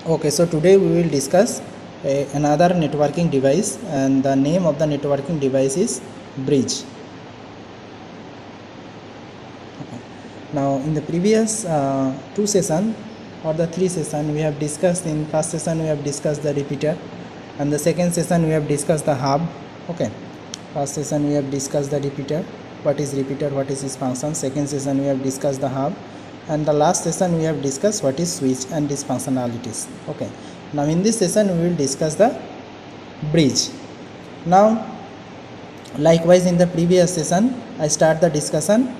Okay, so today we will discuss another networking device, and the name of the networking device is bridge. Okay. Now in the previous two session or the three session, we have discussed. In first session we have discussed the repeater, and the second session we have discussed the hub. Okay, first session we have discussed the repeater, what is repeater, what is its function. Second session we have discussed the hub, and the last session we have discussed what is switch and its functionalities. Okay, now in this session we will discuss the bridge. Now likewise in the previous session I start the discussion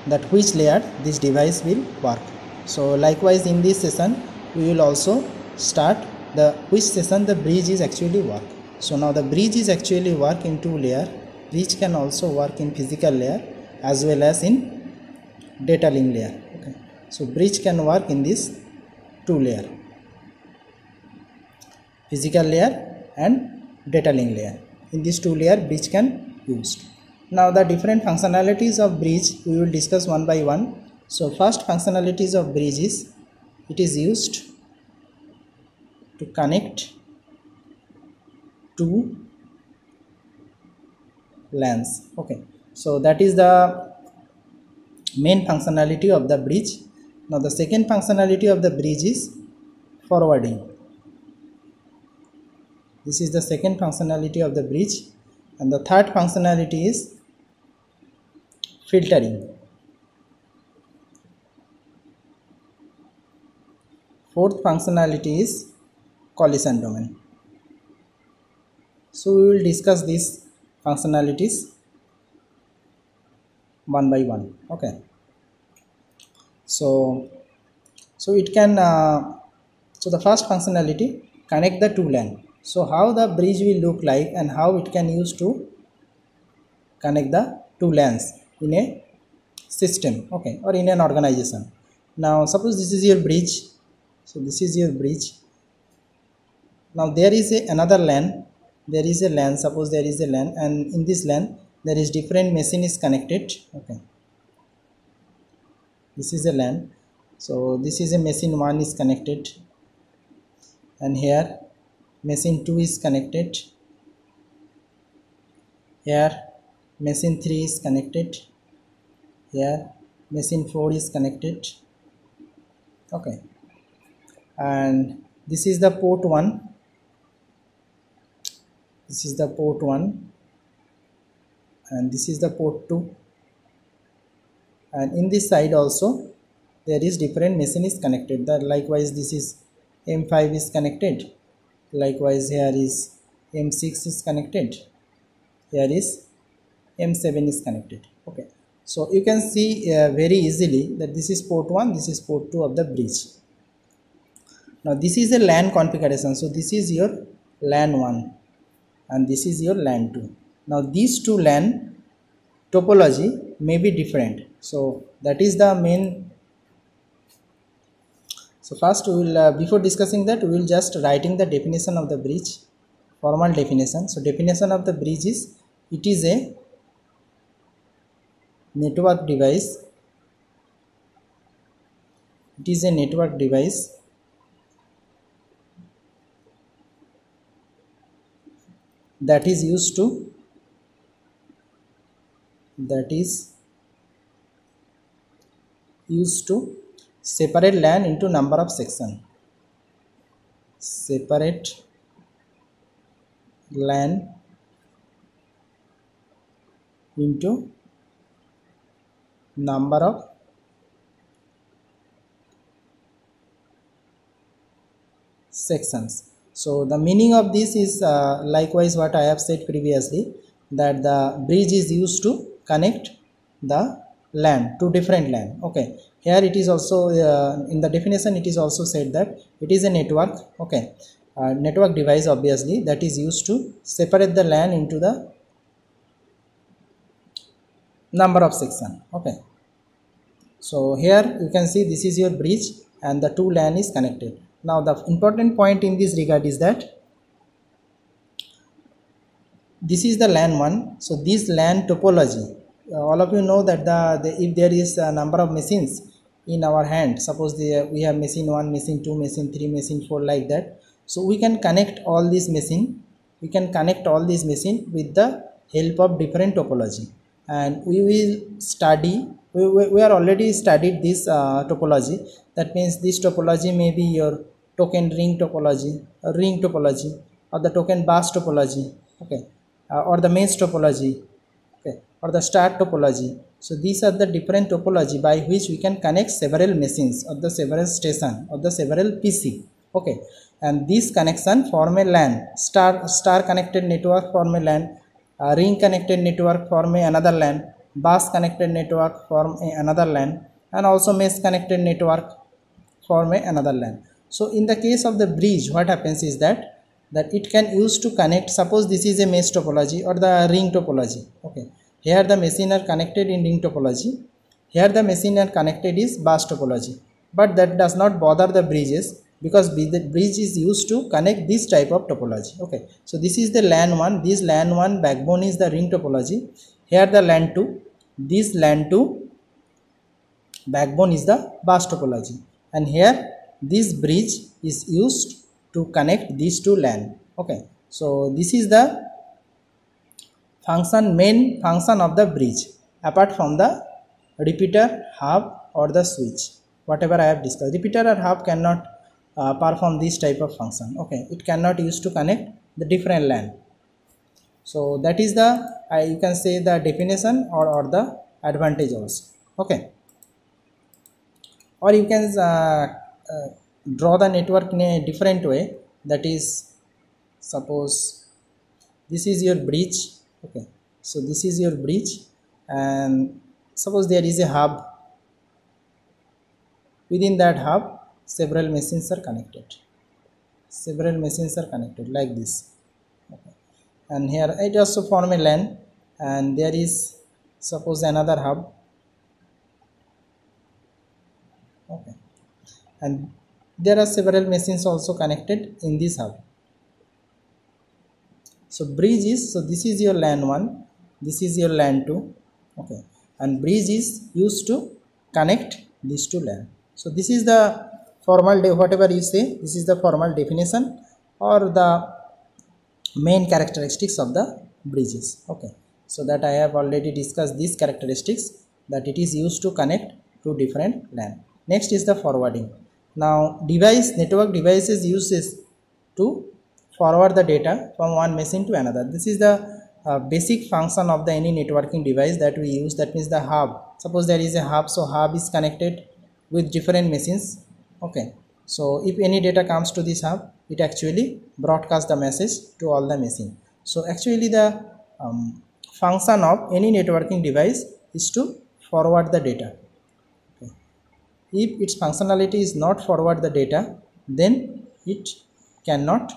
that which layer this device will work. So likewise in this session we will also start the which session the bridge is actually work. So now the bridge is actually work in two layer. Bridge can also work in physical layer as well as in data link layer. Okay, so bridge can work in this two layer, physical layer and data link layer. In this two layer bridge can used. Now the different functionalities of bridge we will discuss one by one. So first functionalities of bridge is it is used to connect two LANs. Okay, so that is the main functionality of the bridge. Now the second functionality of the bridge is forwarding. This is the second functionality of the bridge, and the third functionality is filtering. Fourth functionality is collision domain. So we will discuss these functionalities one by one. Okay, so it can so the first functionality, connect the two LAN. So how the bridge will look like and how it can use to connect the two LANs in a system, okay, or in an organization. Now suppose this is your bridge. So this is your bridge. Now there is another LAN. There is a LAN. Suppose there is a LAN, and in this LAN there is different machine is connected. Okay, this is a LAN. So this is a machine 1 is connected, and here machine 2 is connected. Here machine 3 is connected. Here machine 4 is connected. Okay, and this is the port 1. This is the port 1, and this is the port 2, and in this side also there is different machine is connected. That likewise this is M5 is connected. Likewise here is M6 is connected. Here is M7 is connected. Okay, so you can see very easily that this is port 1, this is port 2 of the bridge. Now this is a LAN configuration. So this is your LAN 1 and this is your LAN 2. Now these two LAN topology may be different. So that is the main. So first we will before discussing that we will just writing the definition of the bridge, formal definition. So definition of the bridge is it is a network device. It is a network device that is used to separate LAN into number of section. Separate LAN into number of sections. So the meaning of this is likewise what I have said previously, that the bridge is used to connect the LAN to different LAN. Okay, here it is also in the definition it is also said that it is a network. Okay, network device obviously that is used to separate the LAN into the number of section. Okay, so here you can see this is your bridge and the two LAN is connected. Now the important point in this regard is that this is the LAN 1. So this LAN topology, all of you know that if there is a number of machines in our hand. Suppose we have machine 1, machine 2, machine 3, machine 4, like that. So we can connect all these machine, with the help of different topology, and we will study, we are already studied this topology. That means this topology may be your token ring topology, or the token bus topology, okay, or the mesh topology, okay, or the star topology. So these are the different topology by which we can connect several machines or the several station or the several PC, okay, and this connection form a LAN. Star connected network form a LAN, ring connected network form another LAN, bus connected network form another LAN, and also mesh connected network form another LAN. So in the case of the bridge, what happens is that it can use to connect. Suppose this is a mesh topology or the ring topology, okay. Here the machine are connected in ring topology, here the machine are connected is bus topology, but that does not bother the bridges, because the bridge is used to connect this type of topology, okay. So this is the LAN 1, this LAN 1 backbone is the ring topology, here the LAN 2, this LAN 2 backbone is the bus topology, and here this bridge is used to connect these two LAN, okay. So this is the main function of the bridge, apart from the repeater, hub, or the switch, whatever I have discussed. Repeater or hub cannot perform this type of function, okay. It cannot use to connect the different LAN. So that is the you can say the definition or the advantage also, okay. Or you can draw the network in a different way. That is, suppose this is your bridge, okay. So this is your bridge, and suppose there is a hub. Within that hub, several machines are connected. Like this, okay. And here it also form a LAN, and there is suppose another hub, okay, and there are several machines also connected in this hub. So bridge is, so this is your LAN 1, this is your LAN 2, okay, and bridge is used to connect these two LAN. So this is the formal whatever you say, this is the formal definition or the main characteristics of the bridges, okay. So that I have already discussed these characteristics, that it is used to connect to different LAN. Next is the forwarding. Now network devices uses to forward the data from one machine to another. This is the basic function of the any networking device that we use. That means the hub. Suppose there is a hub, so hub is connected with different machines, okay. So if any data comes to this hub, it actually broadcasts the message to all the machine. So actually the function of any networking device is to forward the data, okay. If its functionality is not forward the data, then it cannot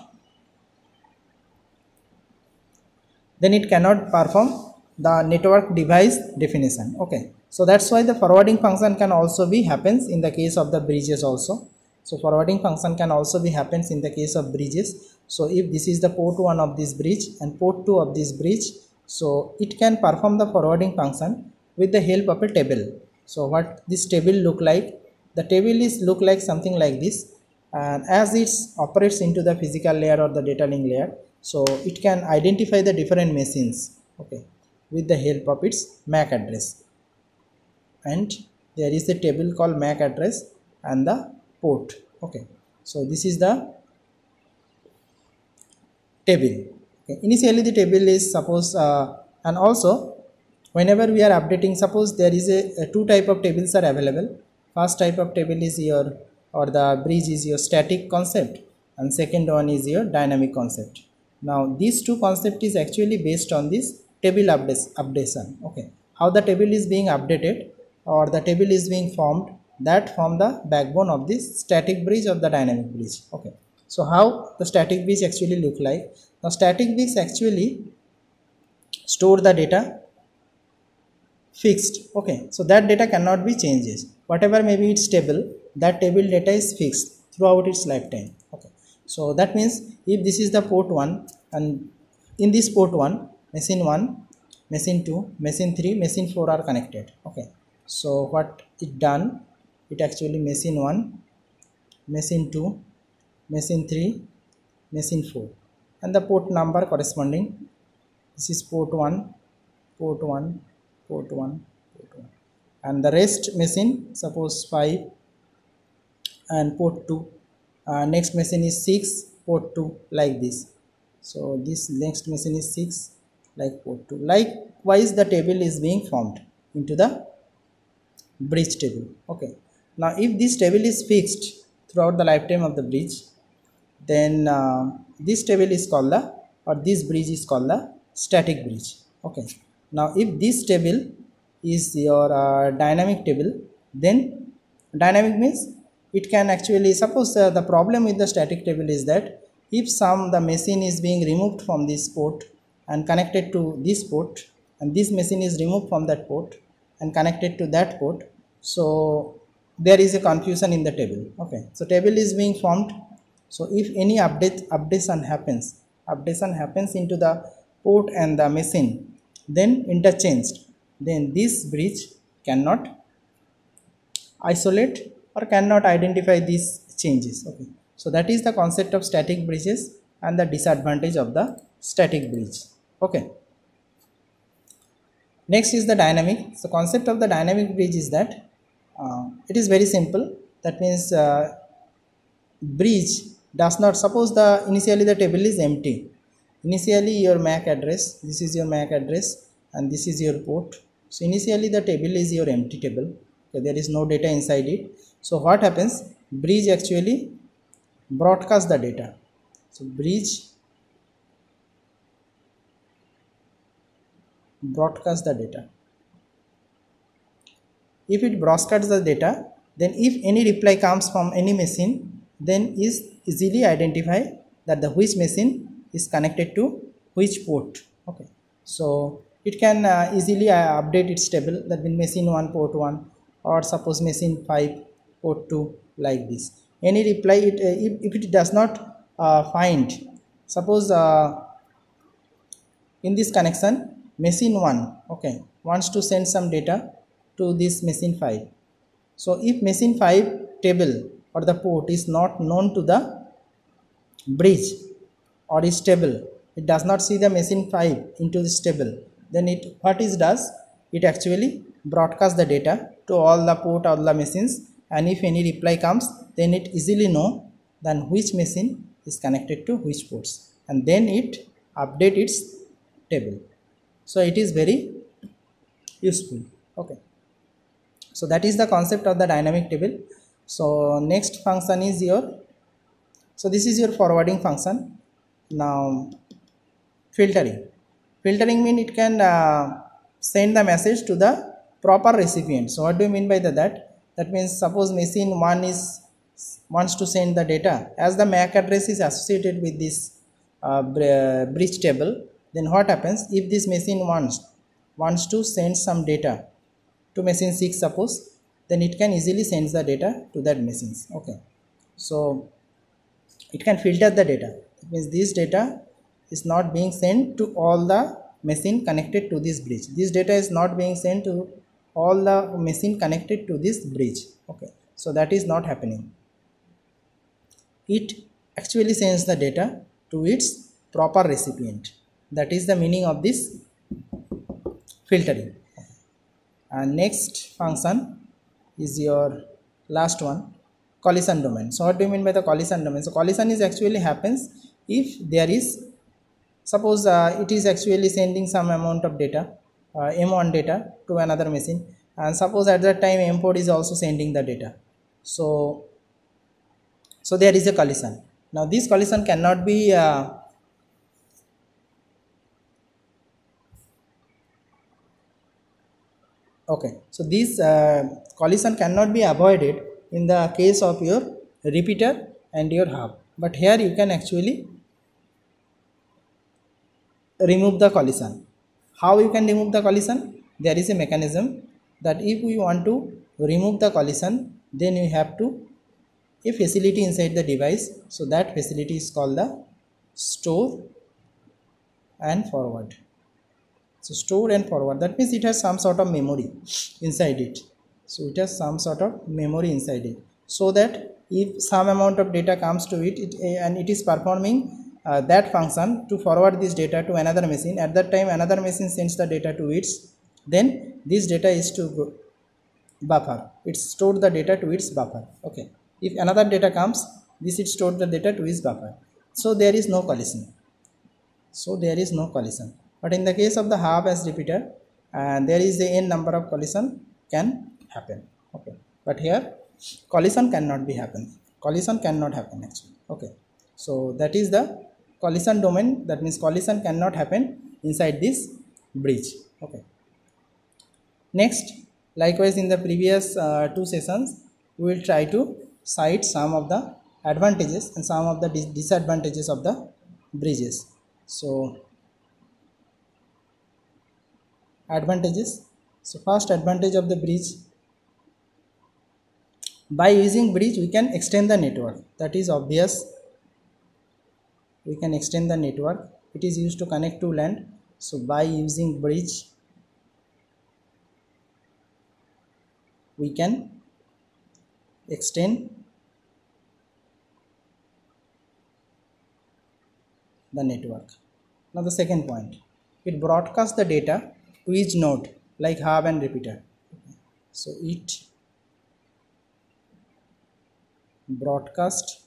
perform the network device definition, okay. So that's why the forwarding function can also be happens in the case of the bridges also. So forwarding function can also be happens in the case of bridges. So if this is the port 1 of this bridge and port 2 of this bridge, so it can perform the forwarding function with the help of a table. So what this table look like? The table is look like something like this, and as it operates into the physical layer or the data link layer, so it can identify the different machines, okay, with the help of its MAC address, and there is a table called MAC address and the port, okay. So this is the table, okay. Initially the table is suppose and also whenever we are updating, suppose there is a two type of tables are available. First type of table is your, or the bridge is your static concept, and second one is your dynamic concept. Now these two concept is actually based on this table updation, okay. How the table is being updated or the table is being formed, that form the backbone of this static bridge or the dynamic bridge, okay. So how the static bridge actually look like? Now static bridge actually store the data fixed, okay. So that data cannot be changed, whatever may be its table, that table data is fixed throughout its lifetime, okay. So that means if this is the port 1, and in this port 1, machine 1, machine 2, machine 3, machine 4 are connected, okay. So what it done, it actually machine 1, machine 2, machine 3, machine 4, and the port number corresponding. This is port 1, port 1, port 1, port 1, and the rest machine, suppose 5 and port 2, next machine is 6, port 2, like this. So this next machine is 6, like port 2. Likewise the table is being formed into the bridge table. Okay, now if this table is fixed throughout the lifetime of the bridge, then this table is called the, or this bridge is called the static bridge. Okay, now if this table is your dynamic table, then dynamic means it can actually, suppose the problem with the static table is that if the machine is being removed from this port and connected to this port, and this machine is removed from that port and connected to that port, so there is a confusion in the table. Okay, so table is being formed. So if any updation happens into the port and the machine, then interchanged, then this bridge cannot isolate or cannot identify these changes. Okay, so that is the concept of static bridges and the disadvantage of the static bridge. Okay, next is the dynamic. So concept of the dynamic bridge is that it is very simple. That means bridge does not, suppose the initially the table is empty, initially your MAC address, this is your MAC address and this is your port. So initially the table is your empty table. Okay, there is no data inside it. So what happens, bridge actually broadcast the data. So bridge broadcast the data. If it broadcasts the data, then if any reply comes from any machine, then is easily identify that the which machine is connected to which port. Okay, so it can easily update its table, that means machine 1 port 1, or suppose machine 5 port 2, like this. Any reply, if it does not find, suppose in this connection machine 1, okay, wants to send some data to this machine 5. So if machine 5 table or the port is not known to the bridge or is table, it does not see the machine 5 into this table, then it does, it actually broadcasts the data to all the port, all the machines, and if any reply comes, then it easily know then which machine is connected to which ports, and then it update its table. So it is very useful. Okay, so that is the concept of the dynamic table. So next function is your, so this is your forwarding function. Now filtering mean it can send the message to the proper recipient. So what do you mean by that means suppose machine 1 wants to send the data, as the MAC address is associated with this bridge table, then what happens, if this machine wants to send some data to machine 6 suppose, then it can easily send the data to that machines. Okay, so it can filter the data. That means this data is not being sent to all the machine connected to this bridge. This data is not being sent to all the machine connected to this bridge. Okay, so that is not happening. It actually sends the data to its proper recipient. That is the meaning of this filtering. And next function is your last one, collision domain. So what do you mean by the collision domain? So collision is actually happens if there is, suppose it is actually sending some amount of data, M1 data to another machine, and suppose at that time M4 is also sending the data. So there is a collision. Now this collision cannot be okay, so this collision cannot be avoided in the case of your repeater and your hub, but here you can actually remove the collision. How you can remove the collision? There is a mechanism that if we want to remove the collision, then you have to a facility inside the device. So that facility is called the store and forward. So store and forward, that means it has some sort of memory inside it. So it has some sort of memory inside it, so that if some amount of data comes to it, and it is performing that function to forward this data to another machine. At that time another machine sends the data to its, then this data is to go buffer, it stored the data to its buffer. Okay, if another data comes, this it stored the data to its buffer, so there is no collision. But in the case of the hub as repeater, there is a n number of collision can happen. Okay, but here collision cannot happen actually. Okay, so that is the collision domain, that means collision cannot happen inside this bridge. Okay, next, likewise in the previous two sessions we will try to cite some of the advantages and some of the disadvantages of the bridges. So advantages, so first advantage of the bridge, by using bridge we can extend the network, that is obvious. We can extend the network, it is used to connect to land, so by using bridge we can extend the network. Now the second point, it broadcasts the data to each node like hub and repeater. So it broadcast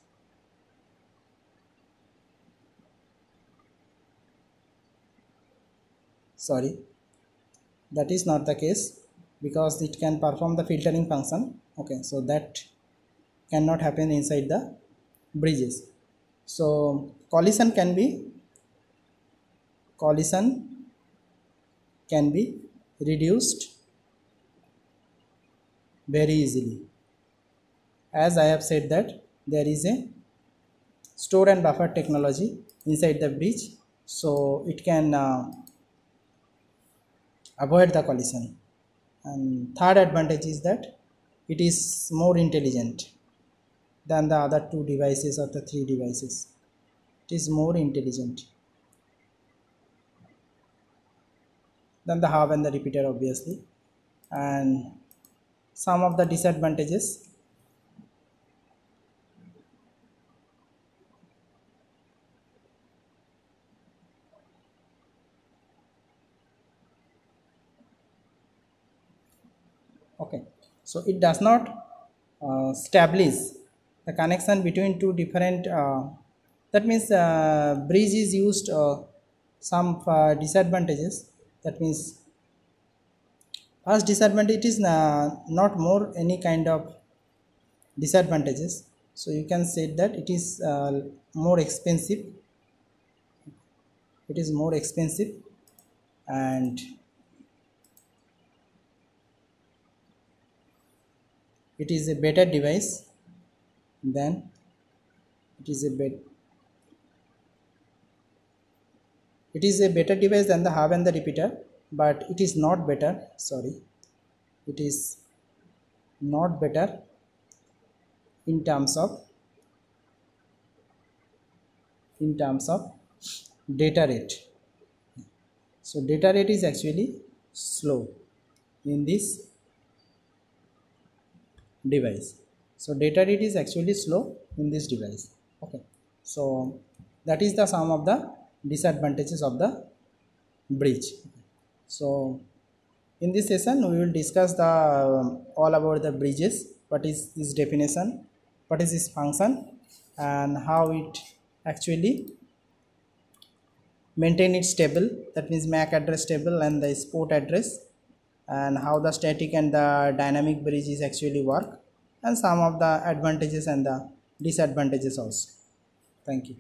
that is not the case, because it can perform the filtering function. Okay, so that cannot happen inside the bridges. So collision can be reduced very easily, as I have said that there is a store and buffer technology inside the bridge, so it can avoid the collision. And third advantage is that it is more intelligent than the other two devices or the three devices. It is more intelligent than the hub and the repeater, obviously. And some of the disadvantages, okay, so it does not establish the connection between two different that means bridge is used some disadvantages, that means first disadvantage, it is not more any kind of disadvantages, so you can say that it is more expensive, and it is a better device than the hub and the repeater, but it is not better, it is not better in terms of data rate. So data rate is actually slow in this device. So data rate is actually slow in this device. Okay, so that is the sum of the disadvantages of the bridge. So in this session we will discuss the all about the bridges, what is this definition, what is this function, and how it actually maintain its table, that means MAC address table and the port address, and how the static and the dynamic bridges actually work, and some of the advantages and the disadvantages also. Thank you.